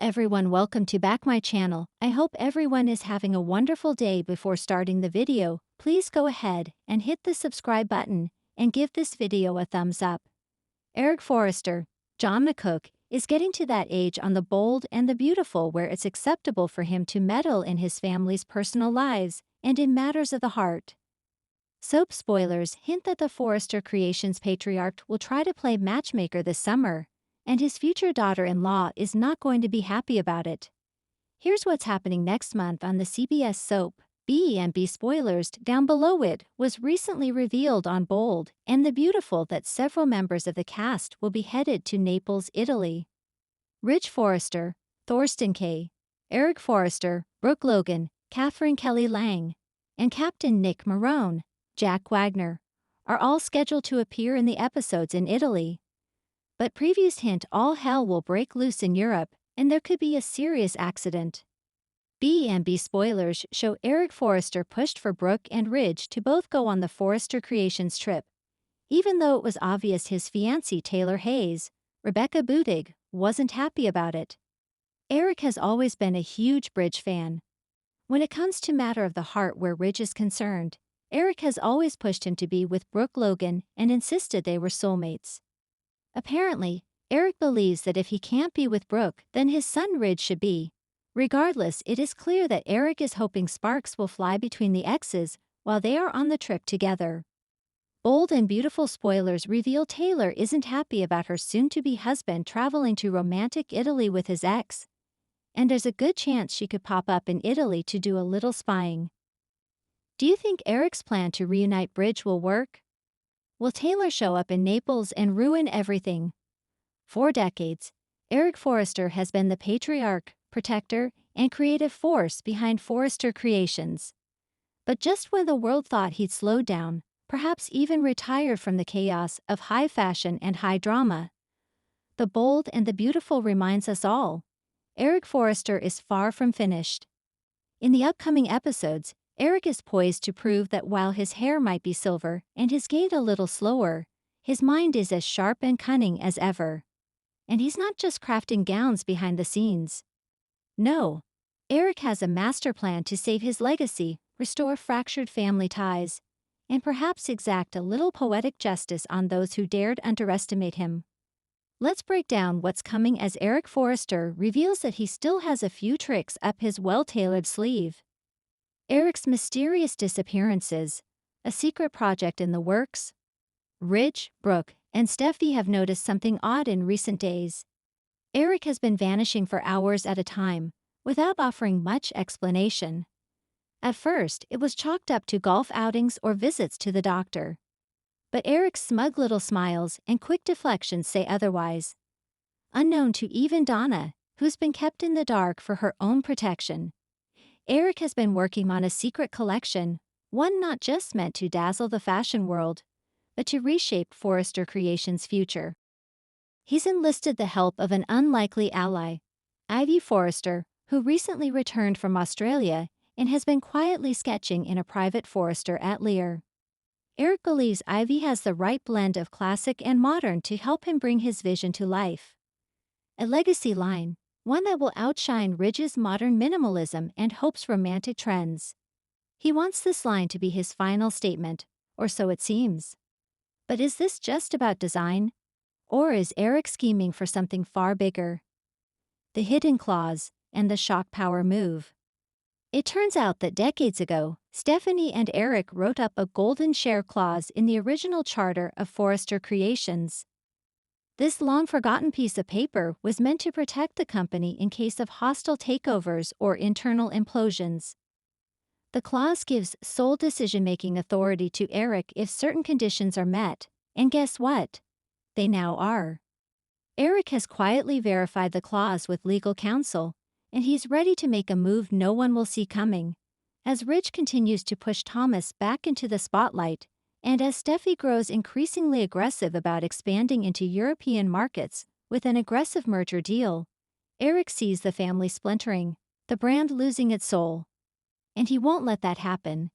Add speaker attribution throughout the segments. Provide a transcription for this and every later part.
Speaker 1: everyone, welcome to back my channel. I hope everyone is having a wonderful day. Before starting the video, please go ahead and hit the subscribe button and give this video a thumbs up. Eric Forrester, John McCook, is getting to that age on The Bold and the Beautiful where it's acceptable for him to meddle in his family's personal lives and in matters of the heart. Soap spoilers hint that the Forrester Creations patriarch will try to play matchmaker this summer, and his future daughter-in-law is not going to be happy about it. Here's what's happening next month on the CBS soap. B&B spoilers down below. It was recently revealed on Bold and the Beautiful that several members of the cast will be headed to Naples, Italy. Rich Forrester, Thorsten Kaye, Eric Forrester, Brooke Logan, Catherine Kelly Lang, and Captain Nick Marone, Jack Wagner, are all scheduled to appear in the episodes in Italy. But previews hint all hell will break loose in Europe, and there could be a serious accident. B&B spoilers show Eric Forrester pushed for Brooke and Ridge to both go on the Forrester Creations trip, even though it was obvious his fiancée Taylor Hayes, Rebecca Budig, wasn't happy about it. Eric has always been a huge Bridge fan. When it comes to matter of the heart where Ridge is concerned, Eric has always pushed him to be with Brooke Logan and insisted they were soulmates. Apparently, Eric believes that if he can't be with Brooke, then his son Ridge should be. Regardless, it is clear that Eric is hoping sparks will fly between the exes while they are on the trip together. Bold and Beautiful spoilers reveal Taylor isn't happy about her soon-to-be husband traveling to romantic Italy with his ex, and there's a good chance she could pop up in Italy to do a little spying. Do you think Eric's plan to reunite Bridge will work? Will Taylor show up in Naples and ruin everything? For decades, Eric Forrester has been the patriarch, protector, and creative force behind Forrester Creations. But just when the world thought he'd slowed down, perhaps even retired from the chaos of high fashion and high drama, The Bold and the Beautiful reminds us all, Eric Forrester is far from finished. In the upcoming episodes, Eric is poised to prove that while his hair might be silver and his gait a little slower, his mind is as sharp and cunning as ever. And he's not just crafting gowns behind the scenes. No, Eric has a master plan to save his legacy, restore fractured family ties, and perhaps exact a little poetic justice on those who dared underestimate him. Let's break down what's coming as Eric Forrester reveals that he still has a few tricks up his well-tailored sleeve. Eric's mysterious disappearances, a secret project in the works. Ridge, Brooke, and Steffi have noticed something odd in recent days. Eric has been vanishing for hours at a time, without offering much explanation. At first, it was chalked up to golf outings or visits to the doctor. But Eric's smug little smiles and quick deflections say otherwise. Unknown to even Donna, who's been kept in the dark for her own protection, Eric has been working on a secret collection, one not just meant to dazzle the fashion world, but to reshape Forrester Creations' future. He's enlisted the help of an unlikely ally, Ivy Forrester, who recently returned from Australia and has been quietly sketching in a private Forrester atelier. Eric believes Ivy has the right blend of classic and modern to help him bring his vision to life. A legacy line, one that will outshine Ridge's modern minimalism and Hope's romantic trends. He wants this line to be his final statement, or so it seems. But is this just about design? Or is Eric scheming for something far bigger? The hidden clause and the shock power move. It turns out that decades ago, Stephanie and Eric wrote up a golden share clause in the original charter of Forrester Creations. This long-forgotten piece of paper was meant to protect the company in case of hostile takeovers or internal implosions. The clause gives sole decision-making authority to Eric if certain conditions are met, and guess what? They now are. Eric has quietly verified the clause with legal counsel, and he's ready to make a move no one will see coming. As Ridge continues to push Thomas back into the spotlight, and as Steffi grows increasingly aggressive about expanding into European markets with an aggressive merger deal, Eric sees the family splintering, the brand losing its soul. And he won't let that happen.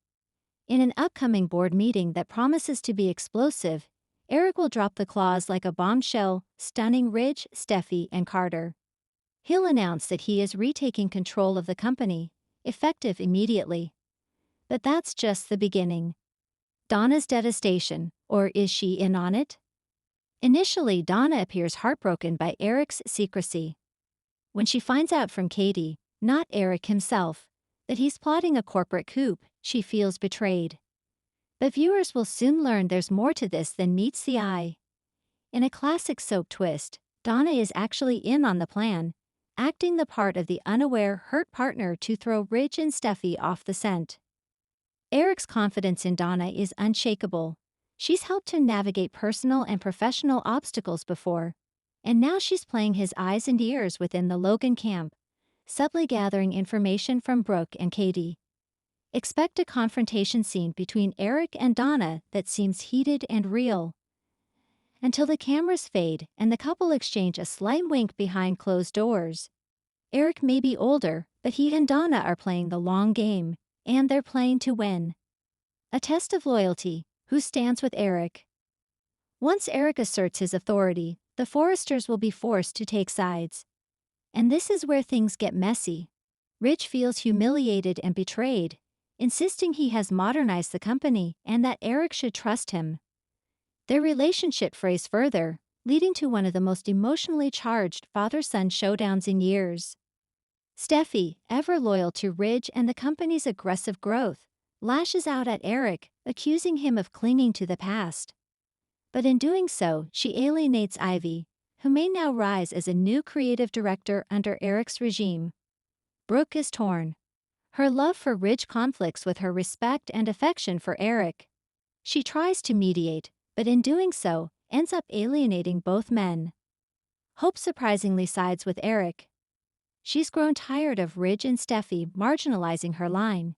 Speaker 1: In an upcoming board meeting that promises to be explosive, Eric will drop the clause like a bombshell, stunning Ridge, Steffi, and Carter. He'll announce that he is retaking control of the company, effective immediately. But that's just the beginning. Donna's devastation, or is she in on it? Initially, Donna appears heartbroken by Eric's secrecy. When she finds out from Katie, not Eric himself, that he's plotting a corporate coup, she feels betrayed. But viewers will soon learn there's more to this than meets the eye. In a classic soap twist, Donna is actually in on the plan, acting the part of the unaware hurt partner to throw Ridge and Steffi off the scent. Eric's confidence in Donna is unshakable. She's helped him navigate personal and professional obstacles before, and now she's playing his eyes and ears within the Logan camp, subtly gathering information from Brooke and Katie. Expect a confrontation scene between Eric and Donna that seems heated and real. Until the cameras fade and the couple exchange a slight wink behind closed doors. Eric may be older, but he and Donna are playing the long game, and they're playing to win. A test of loyalty: who stands with Eric? Once Eric asserts his authority, the Forresters will be forced to take sides. And this is where things get messy. Ridge feels humiliated and betrayed, insisting he has modernized the company and that Eric should trust him. Their relationship frays further, leading to one of the most emotionally charged father-son showdowns in years. Steffi, ever loyal to Ridge and the company's aggressive growth, lashes out at Eric, accusing him of clinging to the past. But in doing so, she alienates Ivy, who may now rise as a new creative director under Eric's regime. Brooke is torn. Her love for Ridge conflicts with her respect and affection for Eric. She tries to mediate, but in doing so, ends up alienating both men. Hope surprisingly sides with Eric. She's grown tired of Ridge and Steffi marginalizing her line.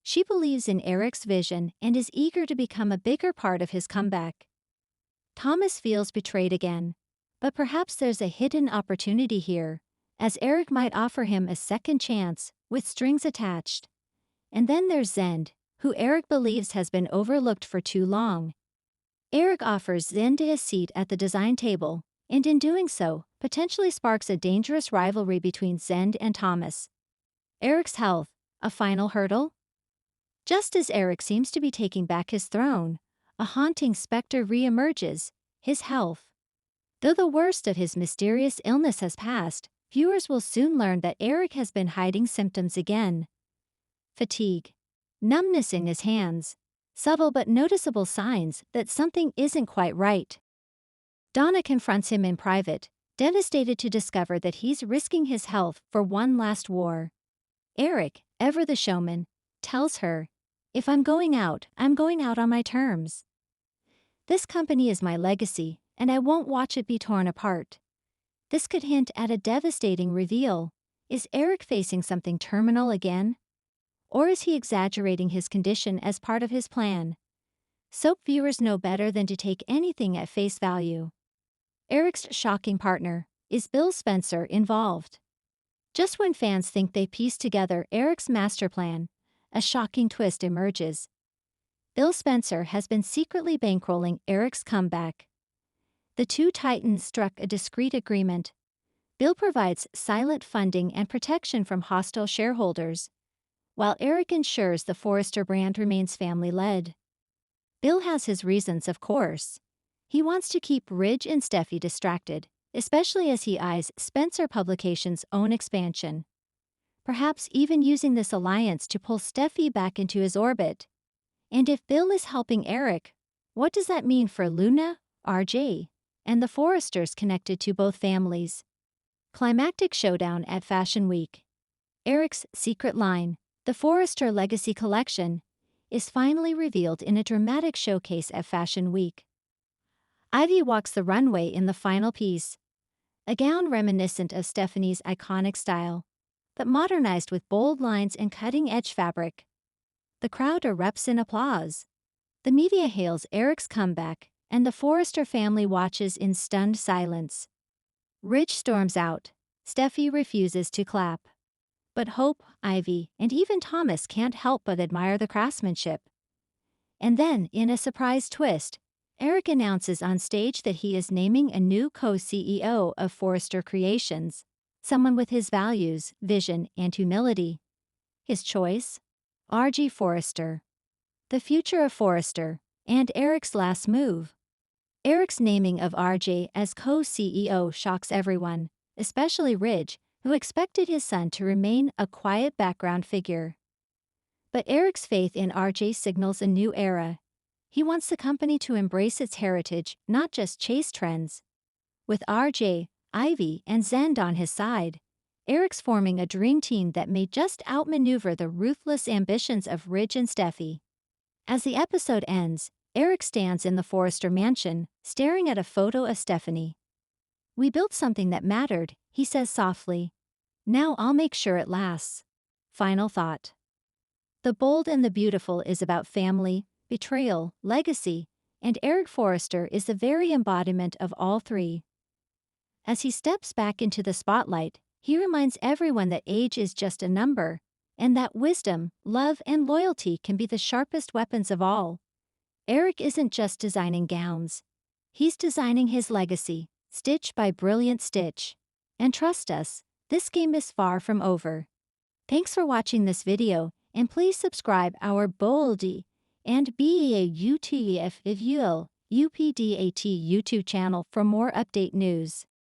Speaker 1: She believes in Eric's vision and is eager to become a bigger part of his comeback. Thomas feels betrayed again, but perhaps there's a hidden opportunity here, as Eric might offer him a second chance, with strings attached. And then there's Zend, who Eric believes has been overlooked for too long. Eric offers Zend a seat at the design table, and in doing so, potentially sparks a dangerous rivalry between Zend and Thomas. Eric's health, a final hurdle? Just as Eric seems to be taking back his throne, a haunting specter re-emerges: his health. Though the worst of his mysterious illness has passed, viewers will soon learn that Eric has been hiding symptoms again. Fatigue. Numbness in his hands. Subtle but noticeable signs that something isn't quite right. Donna confronts him in private, devastated to discover that he's risking his health for one last war. Eric, ever the showman, tells her, "If I'm going out on my terms. This company is my legacy, and I won't watch it be torn apart." This could hint at a devastating reveal. Is Eric facing something terminal again? Or is he exaggerating his condition as part of his plan? Soap viewers know better than to take anything at face value. Eric's shocking partner: is Bill Spencer involved? Just when fans think they pieced together Eric's master plan, a shocking twist emerges. Bill Spencer has been secretly bankrolling Eric's comeback. The two titans struck a discreet agreement. Bill provides silent funding and protection from hostile shareholders, while Eric ensures the Forrester brand remains family-led. Bill has his reasons, of course. He wants to keep Ridge and Steffi distracted, especially as he eyes Spencer Publications' own expansion. Perhaps even using this alliance to pull Steffi back into his orbit. And if Bill is helping Eric, what does that mean for Luna, RJ, and the Forresters connected to both families? Climactic showdown at Fashion Week. Eric's secret line, the Forrester Legacy Collection, is finally revealed in a dramatic showcase at Fashion Week. Ivy walks the runway in the final piece. A gown reminiscent of Stephanie's iconic style, but modernized with bold lines and cutting-edge fabric. The crowd erupts in applause. The media hails Eric's comeback, and the Forrester family watches in stunned silence. Ridge storms out. Steffi refuses to clap. But Hope, Ivy, and even Thomas can't help but admire the craftsmanship. And then, in a surprise twist, Eric announces on stage that he is naming a new co-CEO of Forrester Creations, someone with his values, vision, and humility. His choice? R.J. Forrester. The future of Forrester, and Eric's last move. Eric's naming of RJ as co-CEO shocks everyone, especially Ridge, who expected his son to remain a quiet background figure. But Eric's faith in RJ signals a new era. He wants the company to embrace its heritage, not just chase trends. With RJ, Ivy, and Zend on his side, Eric's forming a dream team that may just outmaneuver the ruthless ambitions of Ridge and Steffi. As the episode ends, Eric stands in the Forrester mansion, staring at a photo of Stephanie. "We built something that mattered," he says softly. "Now I'll make sure it lasts." Final thought. The Bold and the Beautiful is about family, betrayal, legacy, and Eric Forrester is the very embodiment of all three. As he steps back into the spotlight, he reminds everyone that age is just a number, and that wisdom, love, and loyalty can be the sharpest weapons of all. Eric isn't just designing gowns. He's designing his legacy, stitch by brilliant stitch. And trust us, this game is far from over. Thanks for watching this video, and please subscribe our Boldy and BEAUTF if you'll UPDAT YouTube channel for more update news.